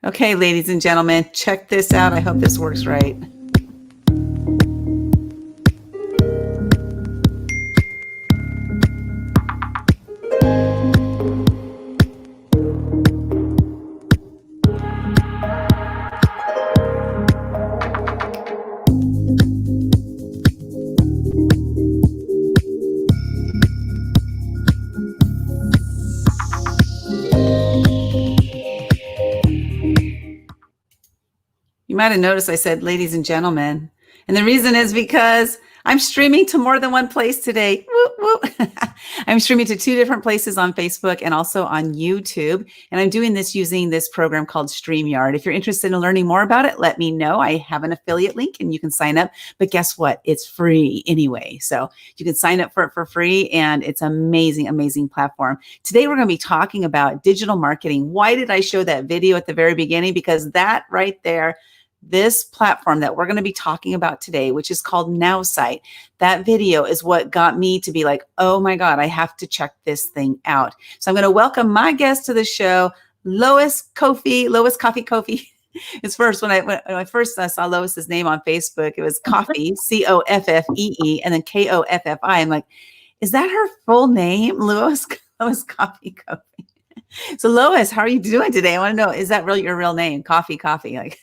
Okay, ladies and gentlemen, check this out. I hope this works right. You might have noticed I said, ladies and gentlemen. And the reason is because I'm streaming to more than one place today. Woo, woo. I'm streaming to 2 different places on Facebook and also on YouTube. And I'm doing this using this program called StreamYard. If you're interested in learning more about it, let me know. I have an affiliate link and you can sign up. But guess what? It's free anyway. So you can sign up for it for free. And it's amazing, amazing platform. Today, we're going to be talking about digital marketing. Why did I show that video at the very beginning? Because that right there, this platform that we're going to be talking about today, which is called NowSite, that video is what got me to be like, oh my God, I have to check this thing out. So I'm going to welcome my guest to the show, Lois Koffi. Lois Koffi. It's first, when I first saw Lois's name on Facebook, it was Koffi, Koffee, and then Koffi. I'm like, is that her full name? Lois Koffi. So Lois, how are you doing today? I want to know, is that really your real name? Koffi. Like,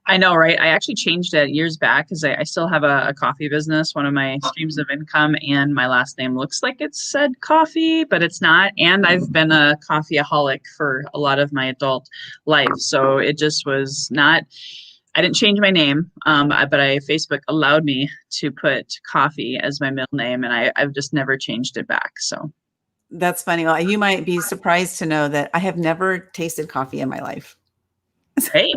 I know, right? I actually changed it years back because I still have a coffee business, one of my streams of income, and my last name looks like it said Koffi, but it's not. And I've been a coffeeaholic for a lot of my adult life. So it just was not, I didn't change my name, but Facebook allowed me to put Koffi as my middle name, and I've just never changed it back. So that's funny. Well, you might be surprised to know that I have never tasted coffee in my life. Hey.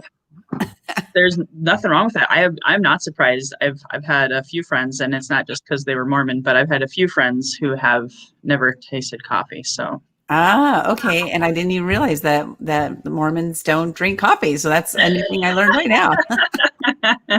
There's nothing wrong with that. I'm not surprised. I've had a few friends, and it's not just because they were Mormon, but I've had a few friends who have never tasted coffee. So okay. And I didn't even realize that the Mormons don't drink coffee. So that's a new thing I learned right now.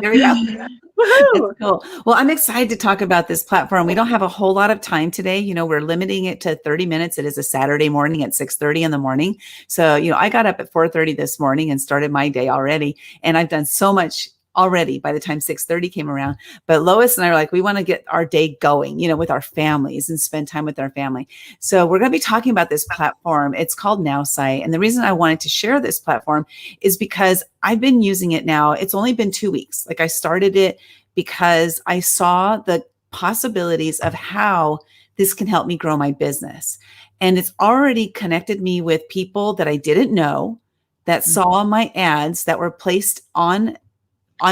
There we go. That's cool. Well, I'm excited to talk about this platform. We don't have a whole lot of time today. You know, we're limiting it to 30 minutes. It is a Saturday morning at 6:30 in the morning. So, you know, I got up at 4:30 this morning and started my day already. And I've done so much already by the time 6:30 came around. But Lois and I are like, we want to get our day going, you know, with our families and spend time with our family. So we're going to be talking about this platform. It's called NowSite. And the reason I wanted to share this platform is because I've been using it now. It's only been 2 weeks. Like, I started it because I saw the possibilities of how this can help me grow my business. And it's already connected me with people that I didn't know that saw my ads that were placed on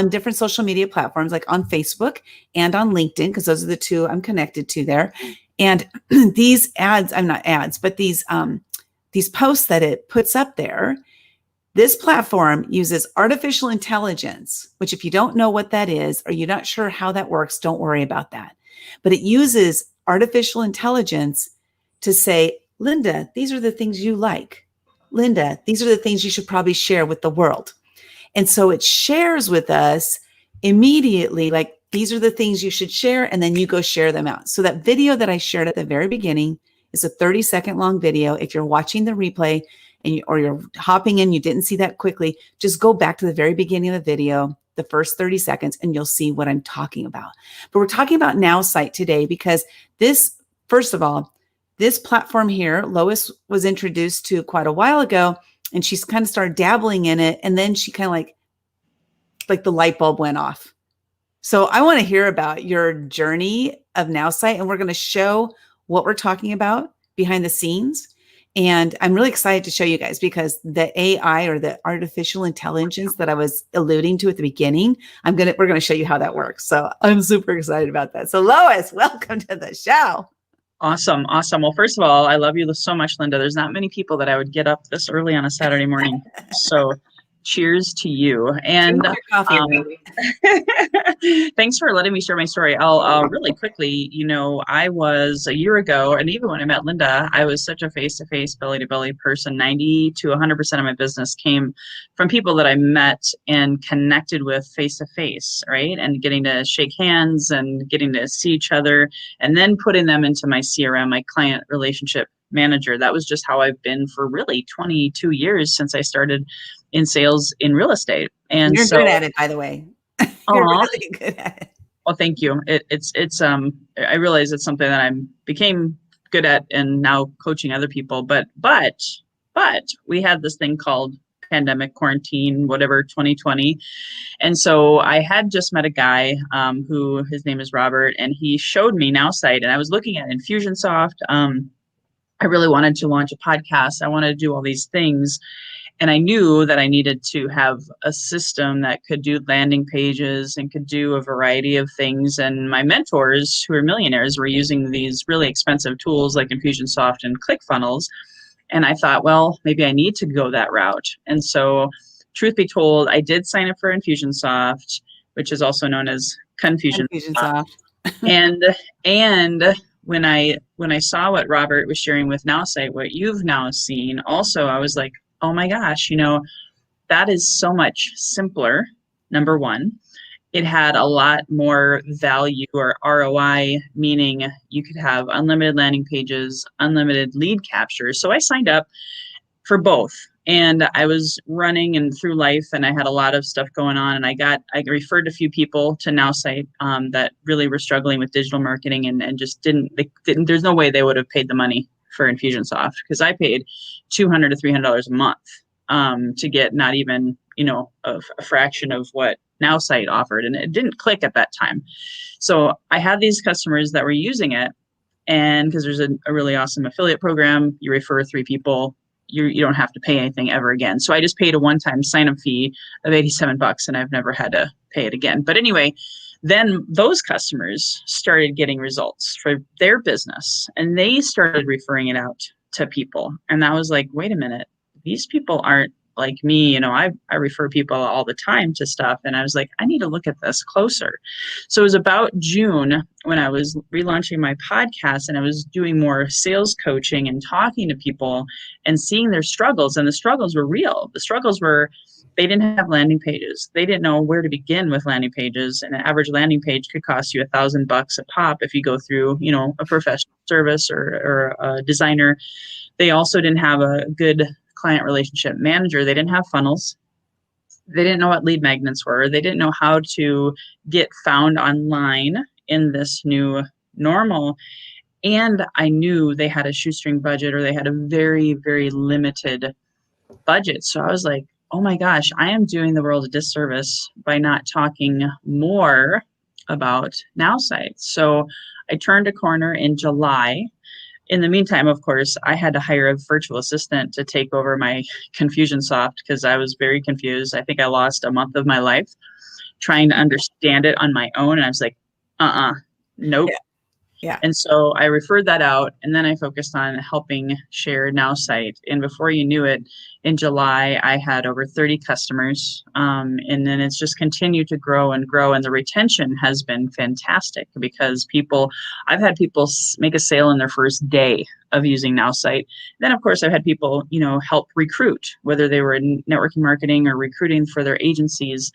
different social media platforms, like on Facebook and on LinkedIn, because those are the 2 I'm connected to there. And these ads, I'm not ads, but these posts that it puts up there, this platform uses artificial intelligence, which, if you don't know what that is, or you're not sure how that works, don't worry about that. But it uses artificial intelligence to say, Linda, these are the things you like. Linda, these are the things you should probably share with the world. And so it shares with us immediately, like, these are the things you should share, and then you go share them out. So that video that I shared at the very beginning is a 30-second long video. If you're watching the replay or you're hopping in, you didn't see that quickly, just go back to the very beginning of the video, the first 30 seconds, and you'll see what I'm talking about. But we're talking about NowSite today because this, first of all, this platform here, Lois was introduced to quite a while ago. And she's kind of started dabbling in it. And then she kind of like the light bulb went off. So I want to hear about your journey of NowSite. And we're going to show what we're talking about behind the scenes. And I'm really excited to show you guys, because the AI, or the artificial intelligence that I was alluding to at the beginning, we're going to show you how that works. So I'm super excited about that. So Lois, welcome to the show. Awesome. Well, first of all, I love you so much, Linda. There's not many people that I would get up this early on a Saturday morning. So cheers to you. And coffee, thanks for letting me share my story. I'll really quickly, you know, I was a year ago, and even when I met Linda, I was such a face-to-face, belly-to-belly person. 90 to 100% of my business came from people that I met and connected with face-to-face, right? And getting to shake hands and getting to see each other, and then putting them into my CRM, my client relationship manager. That was just how I've been for really 22 years since I started in sales in real estate. And You're so, good at it, by the way. You're oh, really good at it. well, thank you. I realize it's something that I became good at and now coaching other people. But we had this thing called pandemic quarantine, whatever, 2020. And so I had just met a guy who his name is Robert, and he showed me NowSite, and I was looking at Infusionsoft. I really wanted to launch a podcast. I wanted to do all these things. And I knew that I needed to have a system that could do landing pages and could do a variety of things. And my mentors, who are millionaires, were using these really expensive tools like Infusionsoft and ClickFunnels. And I thought, well, maybe I need to go that route. And so, truth be told, I did sign up for Infusionsoft, which is also known as Confusionsoft. Infusionsoft. And when I saw what Robert was sharing with NowSite, what you've now seen, also I was like, oh my gosh, that is so much simpler. Number one, it had a lot more value or ROI, meaning you could have unlimited landing pages, unlimited lead capture. So I signed up for both. And I was running and through life, and I had a lot of stuff going on. And I referred a few people to NowSite that really were struggling with digital marketing and just didn't. There's no way they would have paid the money for Infusionsoft, because I paid $200 to $300 a month to get not even a fraction of what NowSite offered, and it didn't click at that time. So I had these customers that were using it, and because there's a really awesome affiliate program, you refer 3 people. You don't have to pay anything ever again. So I just paid a one-time sign-up fee of $87, and I've never had to pay it again. But anyway, then those customers started getting results for their business, and they started referring it out to people. And I was like, wait a minute, these people aren't like me. I refer people all the time to stuff. And I was like, I need to look at this closer. So it was about June when I was relaunching my podcast, and I was doing more sales coaching and talking to people and seeing their struggles. And the struggles were real. The struggles were, they didn't have landing pages. They didn't know where to begin with landing pages. And an average landing page could cost you $1,000 a pop if you go through, a professional service or a designer. They also didn't have a good client relationship manager. They didn't have funnels. They didn't know what lead magnets were. They didn't know how to get found online in this new normal. And I knew they had a shoestring budget, or they had a very, very limited budget. So I was like, oh my gosh, I am doing the world a disservice by not talking more about NowSite. So I turned a corner in July. In the meantime, of course, I had to hire a virtual assistant to take over my Confusionsoft, because I was very confused. I think I lost a month of my life trying to understand it on my own. And I was like, nope. Yeah. And so I referred that out, and then I focused on helping share NowSite. And before you knew it, in July, I had over 30 customers. And then it's just continued to grow and grow. And the retention has been fantastic, because I've had people make a sale in their first day of using NowSite. Then, of course, I've had people, help recruit, whether they were in networking marketing or recruiting for their agencies.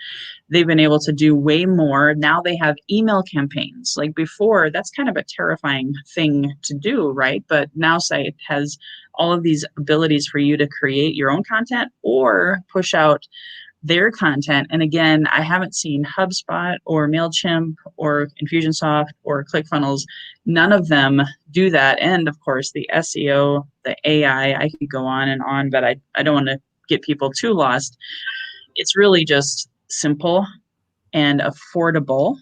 They've been able to do way more. Now they have email campaigns. Like before, that's kind of a terrifying thing to do, right? But NowSite has all of these abilities for you to create your own content or push out their content. And again, I haven't seen HubSpot or MailChimp or Infusionsoft or ClickFunnels. None of them do that. And of course, the SEO, the AI, I could go on and on, but I don't want to get people too lost. It's really just simple and affordable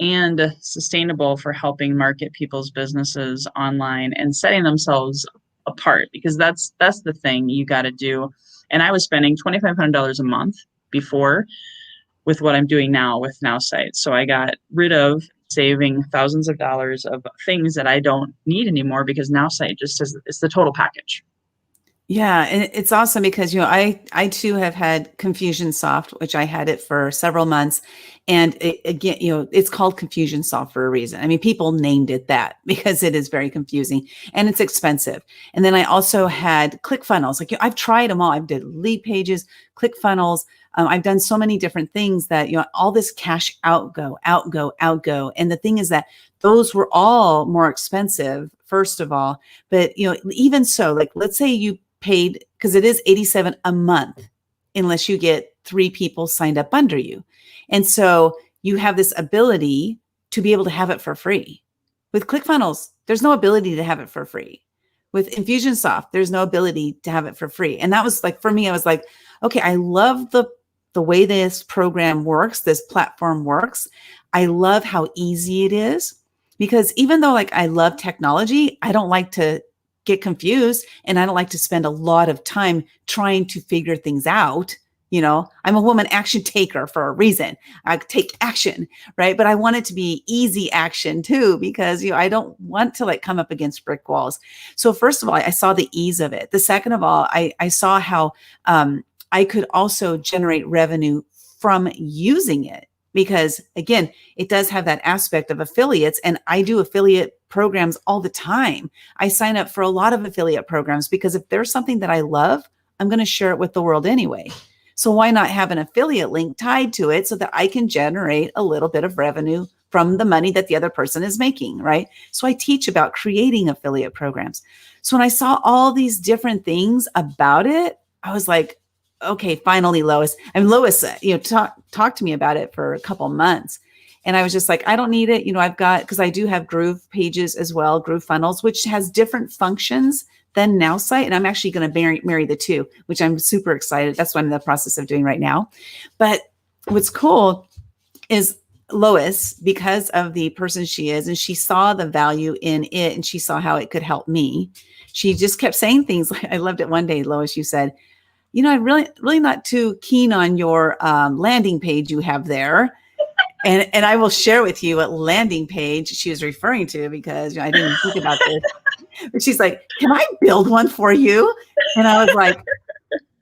and sustainable for helping market people's businesses online and setting themselves apart, because that's the thing you got to do. And I was spending $2,500 a month before with what I'm doing now with NowSite. So I got rid of saving thousands of dollars of things that I don't need anymore, because NowSite just it's the total package. Yeah, and it's awesome because I too have had Confusionsoft, which I had it for several months, And again, it's called confusion solve for a reason. I mean, people named it that because it is very confusing and it's expensive. And then I also had ClickFunnels. Like, I've tried them all. I've did lead pages, ClickFunnels. I've done so many different things that, all this cash outgo. And the thing is that those were all more expensive, first of all. But, even so, like, let's say you paid, because it is $87 a month, unless you get 3 people signed up under you. And so you have this ability to be able to have it for free. With ClickFunnels, there's no ability to have it for free. With Infusionsoft, there's no ability to have it for free. And that was like, for me, I was like, okay, I love the way this program works, this platform works. I love how easy it is, because even though like I love technology, I don't like to get confused, and I don't like to spend a lot of time trying to figure things out. I'm a woman action taker for a reason. I take action, right? But I want it to be easy action too, because I don't want to like come up against brick walls. So first of all, I saw the ease of it. The second of all, I saw how I could also generate revenue from using it. Because again, it does have that aspect of affiliates, and I do affiliate programs all the time. I sign up for a lot of affiliate programs because if there's something that I love, I'm going to share it with the world anyway. So why not have an affiliate link tied to it so that I can generate a little bit of revenue from the money that the other person is making, right? So I teach about creating affiliate programs. So when I saw all these different things about it, I was like, okay, finally, Lois. And Lois, talked to me about it for a couple months. And I was just like, I don't need it. I've got, because I do have Groove pages as well, Groove Funnels, which has different functions than Now Site. And I'm actually going to marry the two, which I'm super excited. That's what I'm in the process of doing right now. But what's cool is Lois, because of the person she is, and she saw the value in it, and she saw how it could help me. She just kept saying things like, I loved it one day, Lois, you said, I'm really not too keen on your landing page you have there. And I will share with you what landing page she was referring to, because I didn't think about this. But she's like, can I build one for you? And I was like,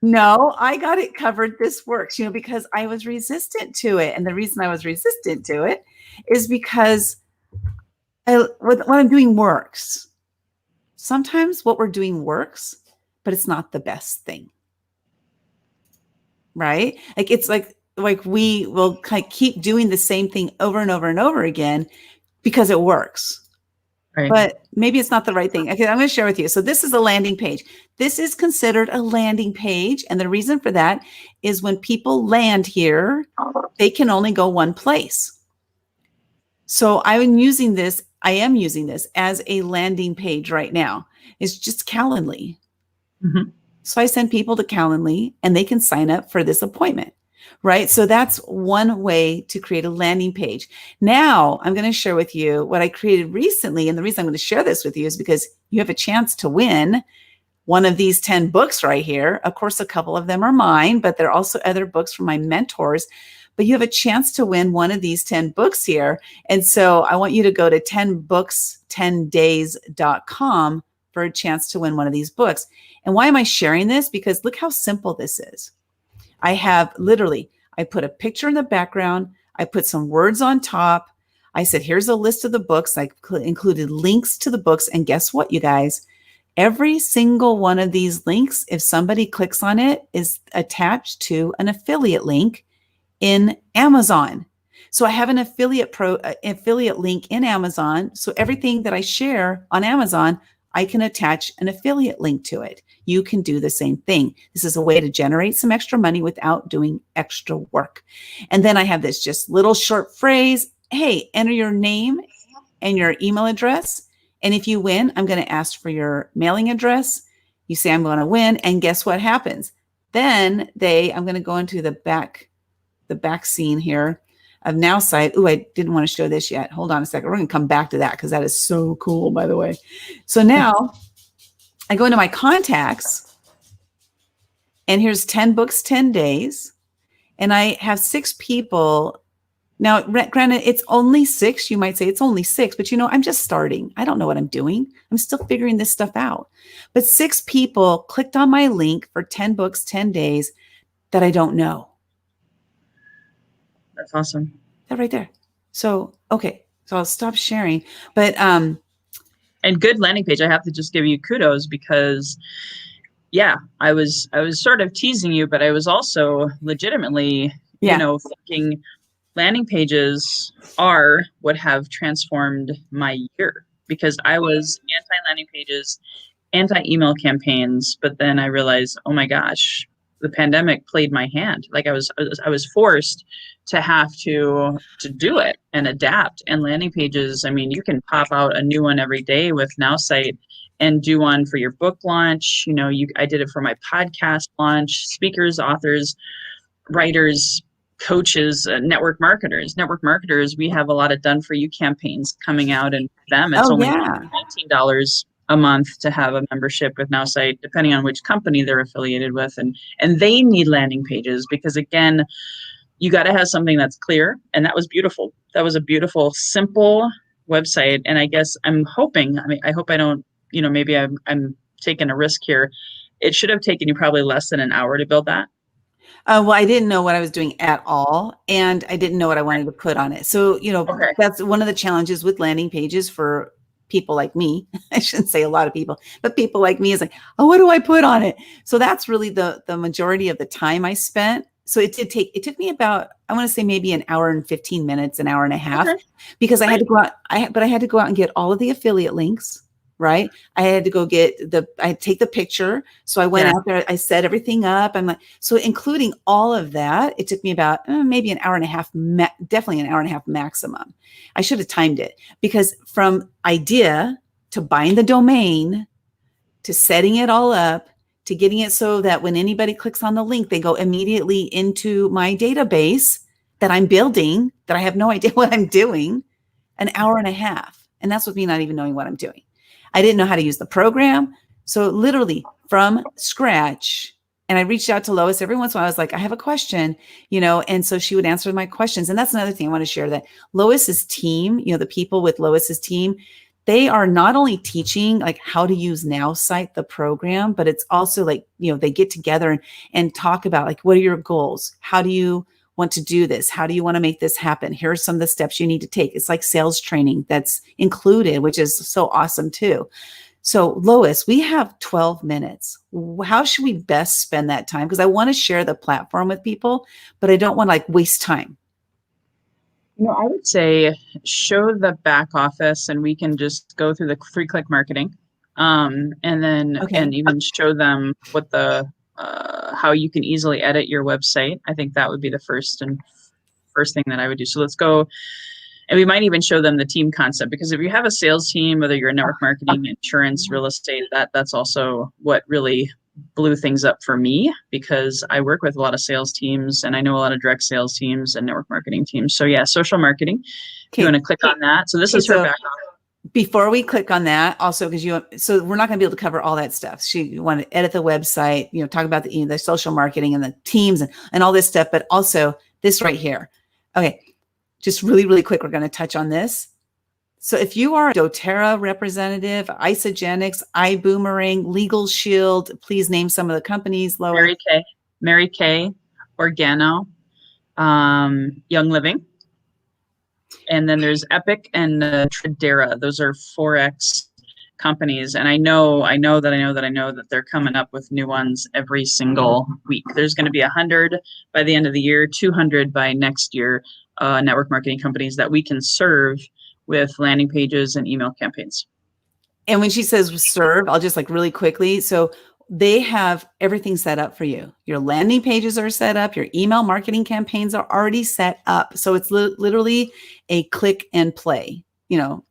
no, I got it covered. This works, because I was resistant to it. And the reason I was resistant to it is because what I'm doing works. Sometimes what we're doing works, but it's not the best thing. Right? Like, it's like we will kind of keep doing the same thing over and over and over again because it works. Right. But maybe it's not the right thing. Okay, I'm going to share with you. So this is a landing page. This is considered a landing page. And the reason for that is when people land here, they can only go one place. So I am using this as a landing page right now. It's just Calendly. Mm-hmm. So I send people to Calendly and they can sign up for this appointment, right? So that's one way to create a landing page. Now I'm going to share with you what I created recently. And the reason I'm going to share this with you is because you have a chance to win one of these 10 books right here. Of course, a couple of them are mine, but there are also other books from my mentors. But you have a chance to win one of these 10 books here. And so I want you to go to 10books10days.com for a chance to win one of these books. And why am I sharing this? Because look how simple this is. I put a picture in the background. I put some words on top. I said, here's a list of the books. I included links to the books. And guess what, you guys? Every single one of these links, if somebody clicks on it, is attached to an affiliate link in Amazon. So I have an affiliate link in Amazon. So everything that I share on Amazon, I can attach an affiliate link to it. You can do the same thing. This is a way to generate some extra money without doing extra work. And then I have this just little short phrase. Hey, enter your name and your email address. And if you win, I'm going to ask for your mailing address. You say, I'm going to win. And guess what happens? Then I'm going to go into the back scene here of Now Site. Ooh, I didn't want to show this yet. Hold on a second. We're going to come back to that because that is so cool, by the way. So now I go into my contacts and here's 10 books, 10 days. And I have 6 people. Now, granted, it's only 6. You might say it's only 6, but I'm just starting. I don't know what I'm doing. I'm still figuring this stuff out. But 6 people clicked on my link for 10 books, 10 days that I don't know. That's awesome. that right there. So, okay. So I'll stop sharing. But And good landing page. I have to just give you kudos because yeah, I was sort of teasing you, but I was also legitimately, yeah. thinking landing pages are what have transformed my year because I was anti landing pages, anti email campaigns, but then I realized, oh my gosh, the pandemic played my hand. Like I was forced to have to do it and adapt. And landing pages, I mean, you can pop out a new one every day with NowSite and do one for your book launch. I did it for my podcast launch, speakers, authors, writers, coaches, network marketers. We have a lot of done for you campaigns coming out, and for them it's Oh, only yeah. $19 a month to have a membership with NowSite, depending on which company they're affiliated with, and they need landing pages because again, you got to have something that's clear, and that was beautiful. That was a beautiful, simple website, and I guess I'm hoping. I mean, I hope I don't. Maybe I'm taking a risk here. It should have taken you probably less than an hour to build that. Well, I didn't know what I was doing at all, and I didn't know what I wanted to put on it. So, Okay. that's one of the challenges with landing pages for people like me. I shouldn't say a lot of people, but people like me is like, oh, what do I put on it? So that's really the majority of the time I spent. So it took me about, I want to say maybe an hour and 15 minutes, an hour and a half, Okay. because I had to Great. go out, but I had to go out and get all of the affiliate links, right? I had to go get I take the picture. So I went Yeah. out there, I set everything up. I'm like, so including all of that, it took me about maybe an hour and a half, definitely an hour and a half maximum. I should have timed it because from idea to buying the domain to setting it all up to getting it so that when anybody clicks on the link, they go immediately into my database that I'm building, that I have no idea what I'm doing, an hour and a half. And that's with me not even knowing what I'm doing. I didn't know how to use the program. So literally from scratch. And I reached out to Lois every once in a while. I was like, I have a question, and so she would answer my questions. And that's another thing I want to share, that Lois's team, the people with Lois's team, they are not only teaching like how to use NowSite, the program, but it's also like, they get together and talk about like, what are your goals? How do you want to do this? How do you want to make this happen? Here are some of the steps you need to take. It's like sales training that's included, which is so awesome too. So Lois, we have 12 minutes. How should we best spend that time? Because I want to share the platform with people, but I don't want to like waste time. I would say show the back office and we can just go through the 3-click marketing. And even show them what how you can easily edit your website. I think that would be the first thing that I would do. So let's go. And we might even show them the team concept, because if you have a sales team, whether you're network marketing, insurance, real estate, that's also what really blew things up for me, because I work with a lot of sales teams and I know a lot of direct sales teams and network marketing teams. So yeah, social marketing. If you want to click on that. So this is her back office. Before we click on that, also, so we're not going to be able to cover all that stuff. You want to edit the website, talk about the social marketing and the teams and all this stuff, but also this right here. Okay. Just really, really quick, we're going to touch on this. So if you are a doTERRA representative, Isagenix, iBoomerang, Legal Shield, please name some of the companies, Lois. Mary Kay, Organo, Young Living. And then there's Epic and Tradera. Those are Forex companies. And I know that they're coming up with new ones every single week. There's going to be 100 by the end of the year, 200 by next year, network marketing companies that we can serve with landing pages and email campaigns. And when she says serve, I'll just like really quickly. So they have everything set up for you. Your landing pages are set up. Your email marketing campaigns are already set up. So it's literally a click and play,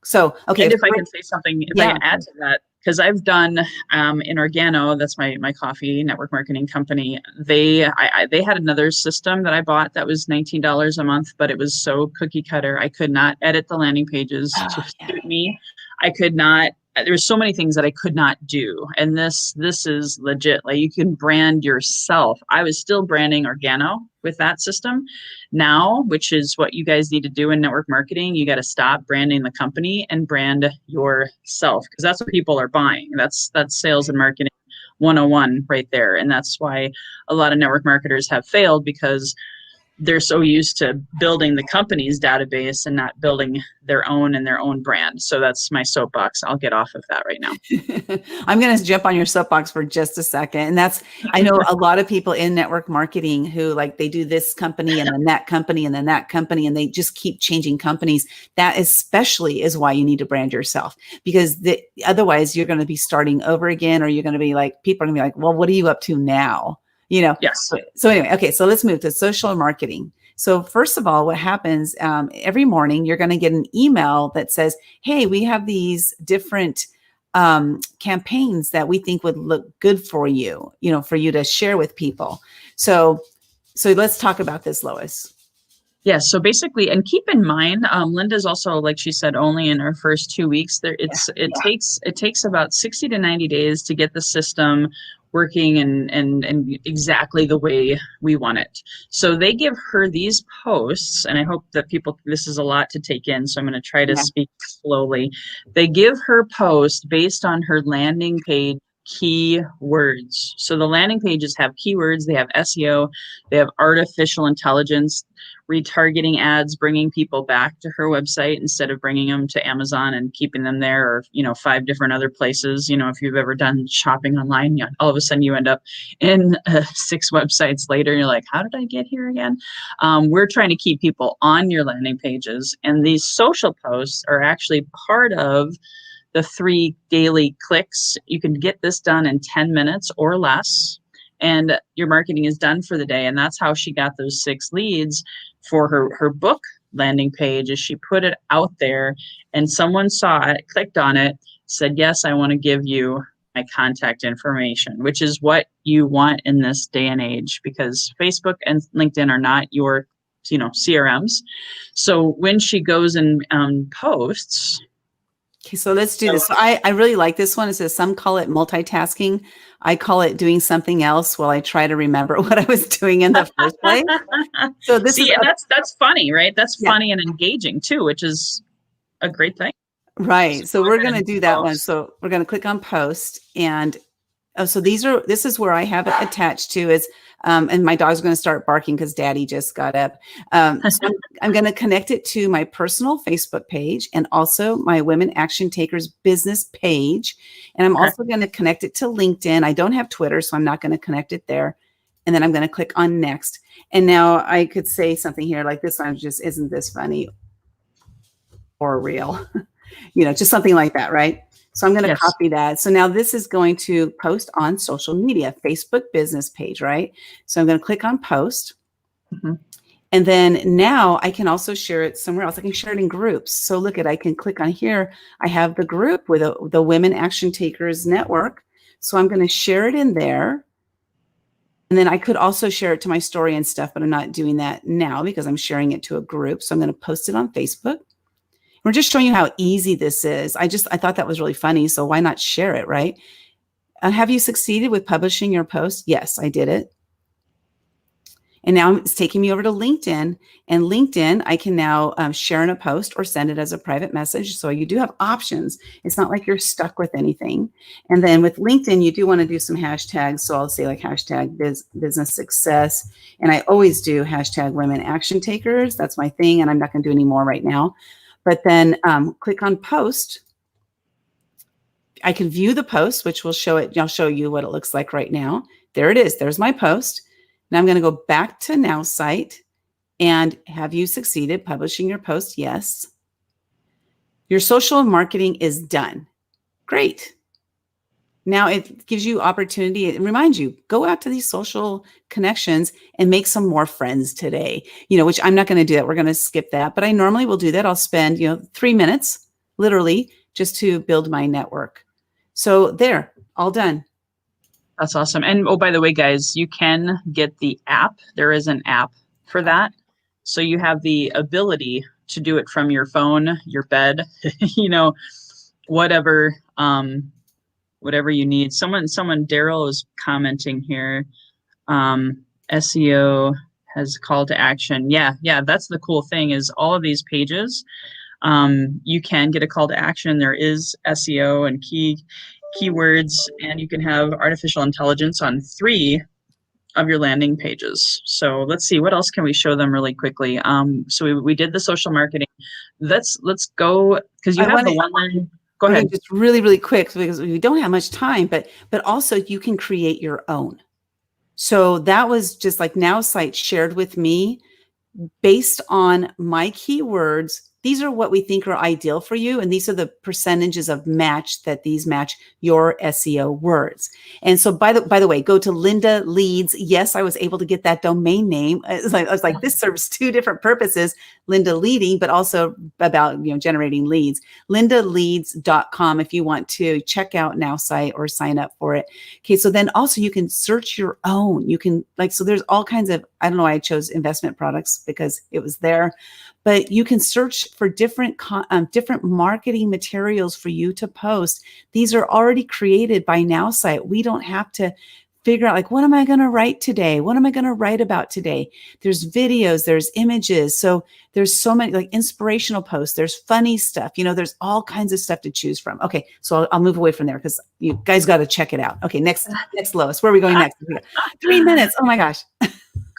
So, okay. And if I can say something, if I can add to that, because I've done in Organo, that's my Koffi network marketing company. They had another system that I bought that was $19 a month, but it was so cookie cutter. I could not edit the landing pages to suit me. I could not. There's so many things that I could not do, and this is legit. Like, you can brand yourself. I was still branding Organo with that system. Now, which is what you guys need to do in network marketing, you got to stop branding the company and brand yourself, because that's what people are buying. That's sales and marketing 101 right there. And that's why a lot of network marketers have failed, because they're so used to building the company's database and not building their own and their own brand. So that's my soapbox. I'll get off of that right now. I'm going to jump on your soapbox for just a second. And that's, I know a lot of people in network marketing who like they do this company and then that company and then that company, and they just keep changing companies. That especially is why you need to brand yourself, because otherwise you're going to be starting over again, or you're going to be like, people are going to be like, well, what are you up to now? Yes. So anyway, okay, so let's move to social marketing. So first of all, what happens every morning, you're going to get an email that says, hey, we have these different campaigns that we think would look good for you, for you to share with people. So let's talk about this, Lois. Yes. So basically, and keep in mind, Linda's also, like she said, only in her first 2 weeks. It takes about 60 to 90 days to get the system working and exactly the way we want it. So they give her these posts, and I hope that this is a lot to take in, so I'm going to try to speak slowly. They give her posts based on her landing page keywords. So the landing pages have keywords, they have SEO, they have artificial intelligence, retargeting ads, bringing people back to her website instead of bringing them to Amazon and keeping them there, or 5 different other places. If you've ever done shopping online, all of a sudden you end up in 6 websites later and you're like, how did I get here again? We're trying to keep people on your landing pages, and these social posts are actually part of the 3 daily clicks. You can get this done in 10 minutes or less, and your marketing is done for the day. And that's how she got those 6 leads for her book landing page. Is she put it out there and someone saw it, clicked on it, said, yes, I want to give you my contact information, which is what you want in this day and age, because Facebook and LinkedIn are not your CRMs. So when she goes and posts. Okay, so let's do this. So I really like this one. It says some call it multitasking. I call it doing something else while I try to remember what I was doing in the first place. So this is that's funny, right? That's funny and engaging too, which is a great thing. Right. So we're going to do that one. So we're going to click on post, and so this is where I have it attached to is, and my dog's going to start barking because Daddy just got up. So I'm going to connect it to my personal Facebook page and also my Women Action Takers business page. And I'm also going to connect it to LinkedIn. I don't have Twitter, so I'm not going to connect it there. And then I'm going to click on next. And now I could say something here like this one just, isn't this funny or real? Just something like that, right? So I'm going to copy that. So now this is going to post on social media, Facebook business page, right? So I'm going to click on post. Mm-hmm. And then now I can also share it somewhere else. I can share it in groups. So look I can click on here. I have the group with the Women Action Takers Network. So I'm going to share it in there. And then I could also share it to my story and stuff, but I'm not doing that now because I'm sharing it to a group. So I'm going to post it on Facebook. We're just showing you how easy this is. I thought that was really funny. So why not share it, right? Have you succeeded with publishing your post? Yes, I did it. And now it's taking me over to LinkedIn. And LinkedIn, I can now share in a post or send it as a private message. So you do have options. It's not like you're stuck with anything. And then with LinkedIn, you do want to do some hashtags. So I'll say like hashtag business success. And I always do hashtag women action takers. That's my thing. And I'm not going to do any more right now. But then click on post. I can view the post, which will show it. I'll show you what it looks like right now. There it is. There's my post. Now I'm going to go back to Now site and have you succeeded publishing your post? Yes. Your social marketing is done. Great. Now it gives you opportunity. It reminds you, go out to these social connections and make some more friends today, which I'm not going to do that. We're going to skip that, but I normally will do that. I'll spend, 3 minutes literally just to build my network. So there, all done. That's awesome. And oh, by the way, guys, you can get the app. There is an app for that. So you have the ability to do it from your phone, your bed, whatever, whatever you need. Someone, Daryl is commenting here. SEO has call to action. Yeah. That's the cool thing is all of these pages, you can get a call to action. There is SEO and keywords, and you can have artificial intelligence on 3 of your landing pages. So let's see, what else can we show them really quickly? So we did the social marketing. Let's go, because you I have want the to, one line. Go okay, ahead. just really, really quick because we don't have much time, but also you can create your own. So that was just like Now Site shared with me based on my keywords. These are what we think are ideal for you. And these are the percentages of match that these match your SEO words. And so by the way, go to Linda Leads. Yes, I was able to get that domain name. I was like, this serves two different purposes, Linda leading, but also about, generating leads. LindaLeads.com if you want to check out Now Site or sign up for it. Okay. So then also you can search your own. You can so there's all kinds of, I don't know why I chose investment products because it was there, but you can search for different marketing materials for you to post. These are already created by Now Site. We don't have to figure out what am I going to write today? What am I going to write about today? There's videos, there's images. So there's so many inspirational posts. There's funny stuff. There's all kinds of stuff to choose from. Okay. So I'll move away from there because you guys got to check it out. Okay. Next, Lois, where are we going next? 3 minutes. Oh my gosh.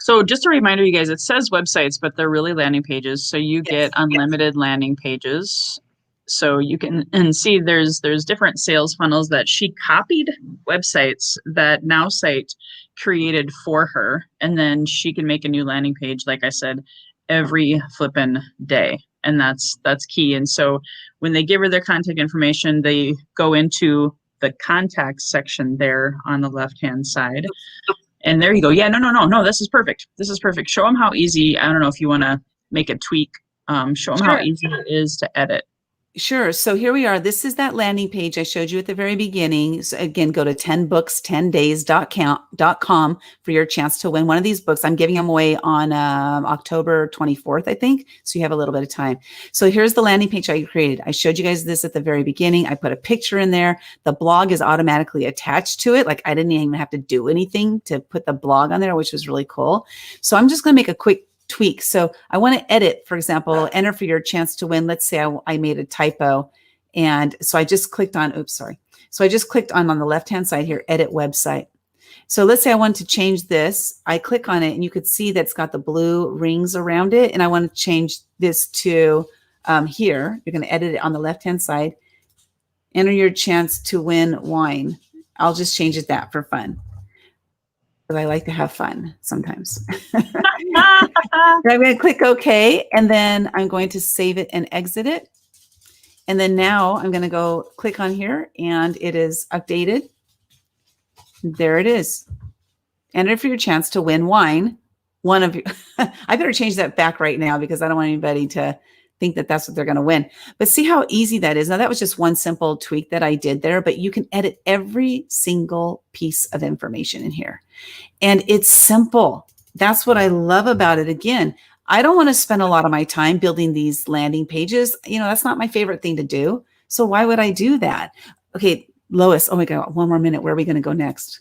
So just a reminder, you guys, it says websites, but they're really landing pages. So you get unlimited landing pages. So you can see there's different sales funnels that she copied websites that Now Site created for her. And then she can make a new landing page, like I said, every flippin' day. And that's key. And so when they give her their contact information, they go into the contact section there on the left-hand side. And there you go. Yeah, no. This is perfect. This is perfect. Show them how easy. I don't know if you want to make a tweak. Show them how easy it is to edit. Sure. So here we are. This is that landing page I showed you at the very beginning. So again, go to 10books10days.com for your chance to win one of these books. I'm giving them away on October 24th, I think. So you have a little bit of time. So here's the landing page I created. I showed you guys this at the very beginning. I put a picture in there. The blog is automatically attached to it. I didn't even have to do anything to put the blog on there, which was really cool. So I'm just going to make a quick tweak. So I want to edit, for example, enter for your chance to win. Let's say I made a typo. And so I just clicked on, So I just clicked on the left-hand side here, edit website. So let's say I want to change this. I click on it and you could see that it's got the blue rings around it. And I want to change this to here. You're going to edit it on the left-hand side. Enter your chance to win wine. I'll just change it that for fun. Because I like to have fun sometimes. I'm going to click OK, and then I'm going to save it and exit it. And then now I'm going to go click on here, and it is updated. There it is. Enter for your chance to win wine. One of you. I better change that back right now because I don't want anybody to think that that's what they're going to win. But see how easy that is. Now that was just one simple tweak that I did there, but you can edit every single piece of information in here. And it's simple. That's what I love about it. Again, I don't want to spend a lot of my time building these landing pages. That's not my favorite thing to do. So why would I do that? Okay, Lois, oh my God, one more minute. Where are we going to go next?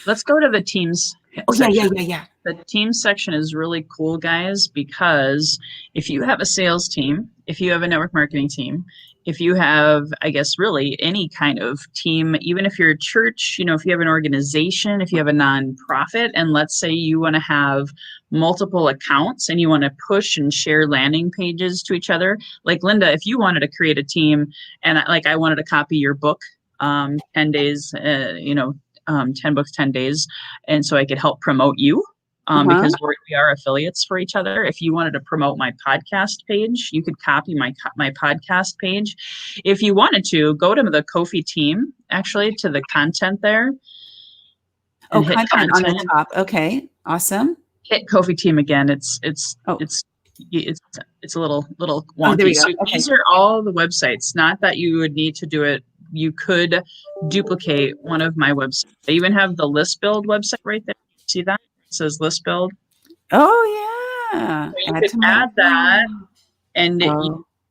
Let's go to the teams. Oh, yeah. The team section is really cool, guys, because if you have a sales team, if you have a network marketing team, if you have, I guess, really any kind of team, even if you're a church, if you have an organization, if you have a nonprofit, and let's say you want to have multiple accounts and you want to push and share landing pages to each other, like Linda, if you wanted to create a team and I wanted to copy your book, 10 days, 10 books, 10 days. And so I could help promote you because we are affiliates for each other. If you wanted to promote my podcast page, you could copy my podcast page. If you wanted to, go to the Koffi team, actually, to the content there. Oh, content on the top. Okay, awesome. Hit Koffi team again. It's a little wonky. Oh, there we go. So these are all the websites. Not that you would need to do it. You could duplicate one of my websites. I even have the list build website right there. See that? It says list build. Oh yeah. So you could add that, and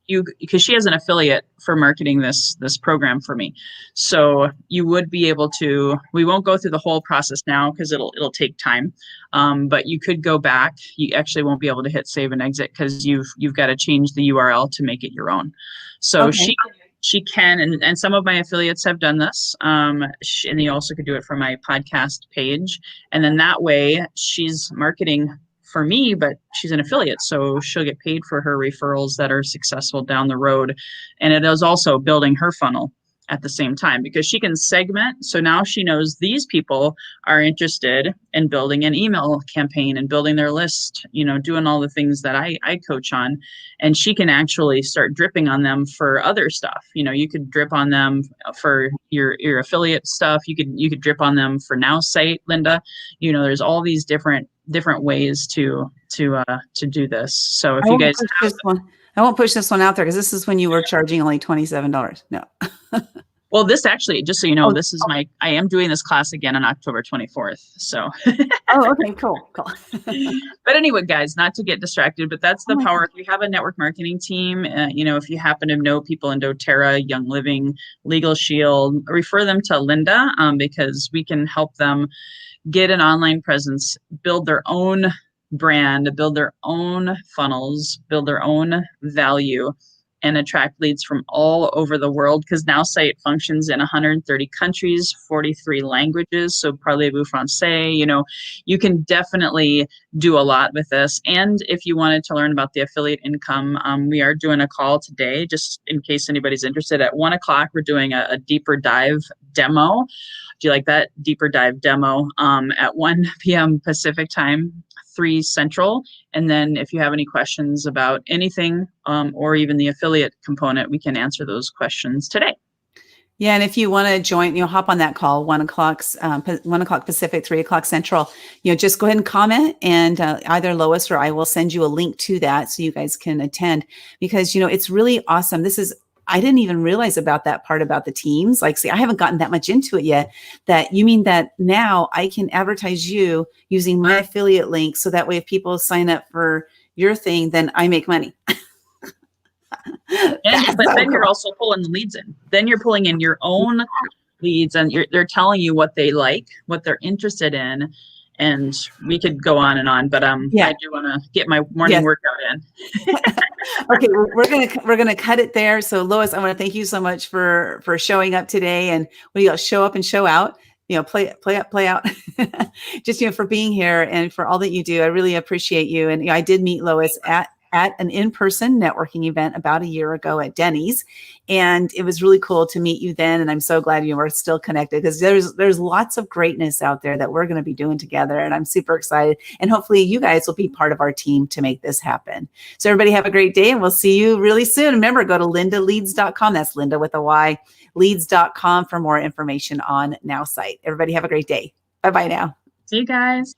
you because she has an affiliate for marketing this program for me. So you would be able to. We won't go through the whole process now because it'll take time. But you could go back. You actually won't be able to hit save and exit because you've got to change the URL to make it your own. So she can, and some of my affiliates have done this. And you also could do it for my podcast page. And then that way she's marketing for me, but she's an affiliate. So she'll get paid for her referrals that are successful down the road. And it is also building her funnel at the same time, because she can segment. So now she knows these people are interested in building an email campaign and building their list, doing all the things that I coach on. And she can actually start dripping on them for other stuff. You could drip on them for your affiliate stuff. You could drip on them for Now Site, Linda. There's all these different ways to do this. So if you guys I won't push this one out there, because this is when you were charging only $27. No. Well, this actually, just so you know, this is I am doing this class again on October 24th. So. Oh, okay, cool. But anyway, guys, not to get distracted, but that's the power. If you have a network marketing team, if you happen to know people in doTERRA, Young Living, Legal Shield, refer them to Linda, because we can help them get an online presence, build their own brand, build their own funnels, build their own value, and attract leads from all over the world, because Now Site functions in 130 countries, 43 languages. So parlez-vous français, you can definitely do a lot with this. And if you wanted to learn about the affiliate income, we are doing a call today, just in case anybody's interested. At 1:00, we're doing a deeper dive demo. Do you like that? Deeper dive demo at 1 p.m. Pacific time, 3 Central. And then if you have any questions about anything or even the affiliate component, we can answer those questions today. Yeah, and if you want to join, hop on that call, 1:00 Pacific, 3:00 Central. Just go ahead and comment, and either Lois or I will send you a link to that so you guys can attend, because it's really awesome. I didn't even realize about that part about the teams. Like, see, I haven't gotten that much into it yet. That you mean that now I can advertise you using my affiliate link, so that way if people sign up for your thing, then I make money. But then you're also pulling the leads in. Then you're pulling in your own leads, and they're telling you what they like, what they're interested in. And we could go on and on, but I do want to get my morning workout in. Okay, well, we're gonna cut it there. So Lois, I want to thank you so much for showing up today, and what do you show up and show out? Play up, play out. Just for being here and for all that you do. I really appreciate you. And I did meet Lois at an in-person networking event about a year ago at Denny's. And it was really cool to meet you then. And I'm so glad you are still connected, because there's lots of greatness out there that we're going to be doing together. And I'm super excited. And hopefully you guys will be part of our team to make this happen. So everybody have a great day, and we'll see you really soon. Remember, go to lindaleads.com. That's Linda with a Y, leads.com for more information on Now Site. Everybody have a great day. Bye-bye now. See you guys.